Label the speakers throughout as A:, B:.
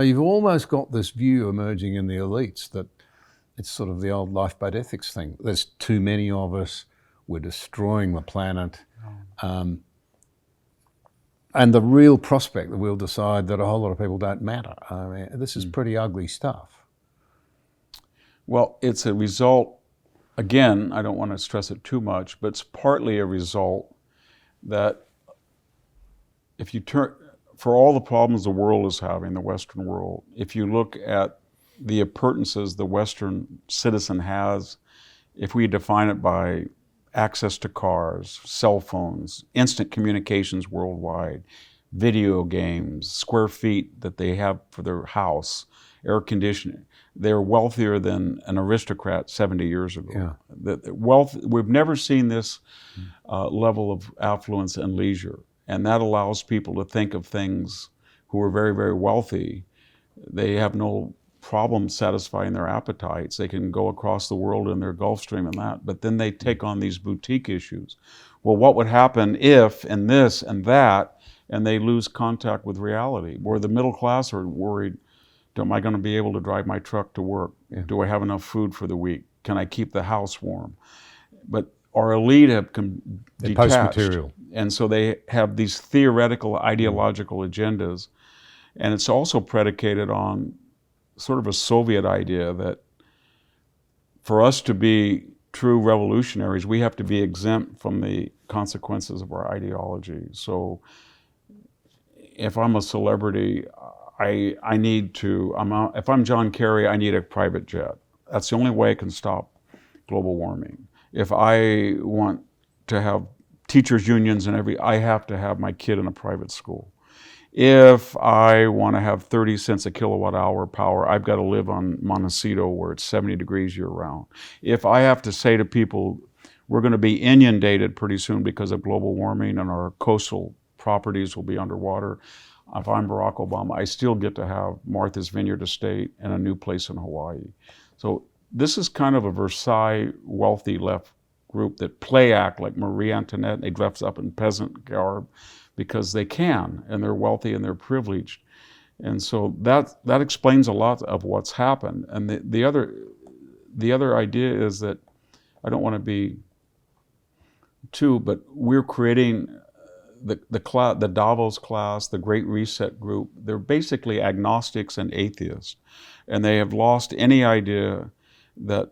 A: You've almost got this view emerging in the elites that it's sort of the old lifeboat ethics thing. There's too many of us, we're destroying the planet. And the real prospect that we'll decide that a whole lot of people don't matter. I mean, this is pretty ugly stuff.
B: Well, it's a result, again, I don't want to stress it too much, but it's partly a result that if you turn, for all the problems the world is having, the Western world, if you look at the appurtenances the Western citizen has, if we define it by access to cars, cell phones, instant communications worldwide, video games, square feet that they have for their house, air conditioning, they're wealthier than an aristocrat 70 years ago.
A: Yeah.
B: The wealth, we've never seen this level of affluence and leisure. And that allows people to think of things who are very, very wealthy. They have no problem satisfying their appetites. They can go across the world in their Gulfstream and that, but then they take on these boutique issues. Well, what would happen if, and this and that, and they lose contact with reality, where the middle class are worried, am I going to be able to drive my truck to work?
A: Yeah.
B: Do I have enough food for the week? Can I keep the house warm? But our elite have detached.
A: Post-material.
B: And so they have these theoretical, ideological agendas. And it's also predicated on sort of a Soviet idea that for us to be true revolutionaries, we have to be exempt from the consequences of our ideology. So if I'm a celebrity, I need to, if I'm John Kerry, I need a private jet. That's the only way I can stop global warming. If I want to have teachers' unions and I have to have my kid in a private school. If I want to have 30 cents a kilowatt hour power, I've got to live on Montecito where it's 70 degrees year round. If I have to say to people, we're going to be inundated pretty soon because of global warming and our coastal properties will be underwater, if I'm Barack Obama, I still get to have Martha's Vineyard Estate and a new place in Hawaii. So this is kind of a Versailles wealthy left group that play act like Marie Antoinette. They dress up in peasant garb because they can, and they're wealthy and they're privileged. And so that explains a lot of what's happened. And the other idea is that, I don't want to be too, but we're creating the Davos class, the Great Reset group. They're basically agnostics and atheists. And they have lost any idea that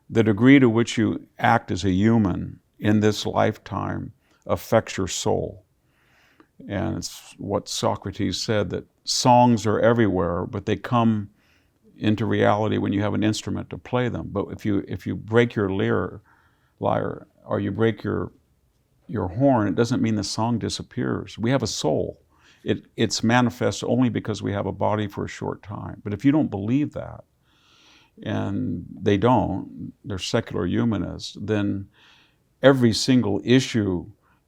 B: the degree to which you act as a human in this lifetime affects your soul. And it's what Socrates said, that songs are everywhere, but they come into reality when you have an instrument to play them. But if you break your lyre, or you break your horn, it doesn't mean the song disappears. We have a soul. It's manifest only because we have a body for a short time. But if you don't believe that, and they don't, they're secular humanists, then every single issue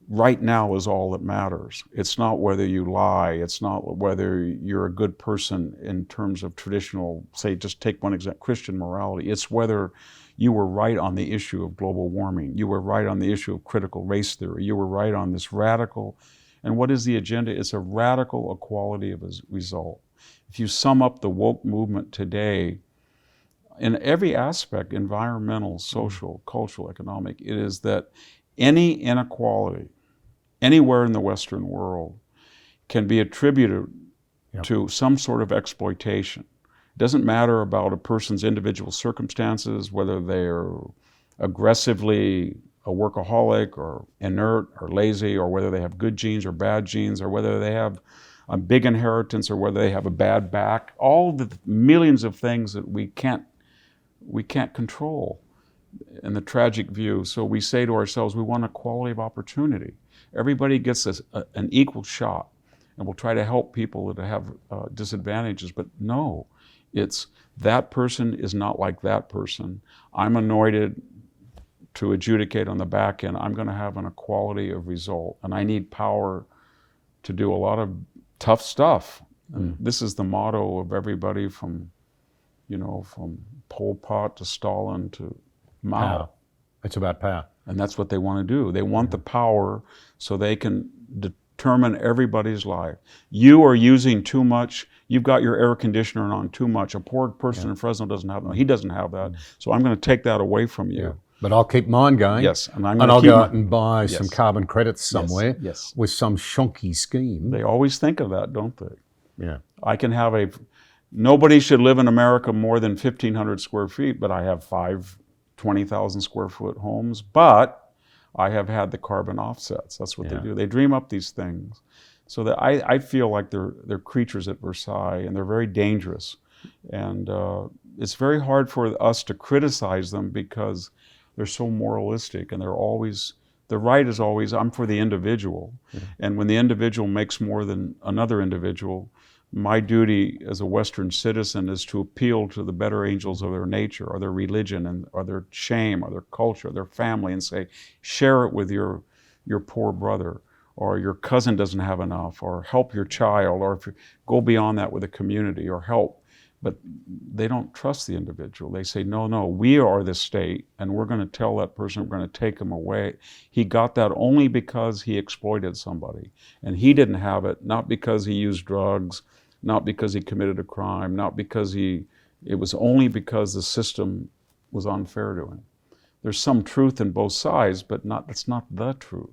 B: right now is all that matters. It's not whether you lie, it's not whether you're a good person in terms of traditional, say, just take one example, Christian morality. It's whether you were right on the issue of global warming, you were right on the issue of critical race theory, you were right on this radical, and what is the agenda? It's a radical equality of a result. If you sum up the woke movement today, in every aspect, environmental, social, cultural, economic, it is that any inequality anywhere in the Western world can be attributed to some sort of exploitation. It doesn't matter about a person's individual circumstances, whether they're aggressively a workaholic or inert or lazy, or whether they have good genes or bad genes, or whether they have a big inheritance or whether they have a bad back. All the millions of things that we can't control in the tragic view. So we say to ourselves, we want equality of opportunity. Everybody gets an equal shot, and we'll try to help people that have disadvantages, but no, it's that person is not like that person. I'm anointed to adjudicate on the back end. I'm going to have an equality of result, and I need power to do a lot of tough stuff. And this is the motto of everybody from Pol Pot to Stalin to Mao.
A: Power. It's about power.
B: And that's what they want to do. They want the power so they can determine everybody's life. You are using too much. You've got your air conditioner on too much. A poor person in Fresno doesn't have that. He doesn't have that. So I'm going to take that away from you.
A: Yeah. But I'll keep mine going.
B: Yes, and
A: I'll go out and buy some carbon credits somewhere
B: Yes.
A: with some shonky scheme.
B: They always think of that, don't they?
A: Yeah.
B: I can have nobody should live in America more than 1,500 square feet, but I have 5 20,000 square foot homes, but I have had the carbon offsets. That's what they do. They dream up these things. So that I feel like they're creatures at Versailles, and they're very dangerous. And it's very hard for us to criticize them because they're so moralistic, and the right is always, I'm for the individual. And when the individual makes more than another individual, my duty as a Western citizen is to appeal to the better angels of their nature, or their religion, or their shame, or their culture, their family, and say, share it with your poor brother, or your cousin doesn't have enough, or help your child, or if you go beyond that with a community, or help. But they don't trust the individual. They say, no, we are the state, and we're going to tell that person we're going to take him away. He got that only because he exploited somebody. And he didn't have it, not because he used drugs, not because he committed a crime, not because it was only because the system was unfair to him. There's some truth in both sides, but that's not the truth.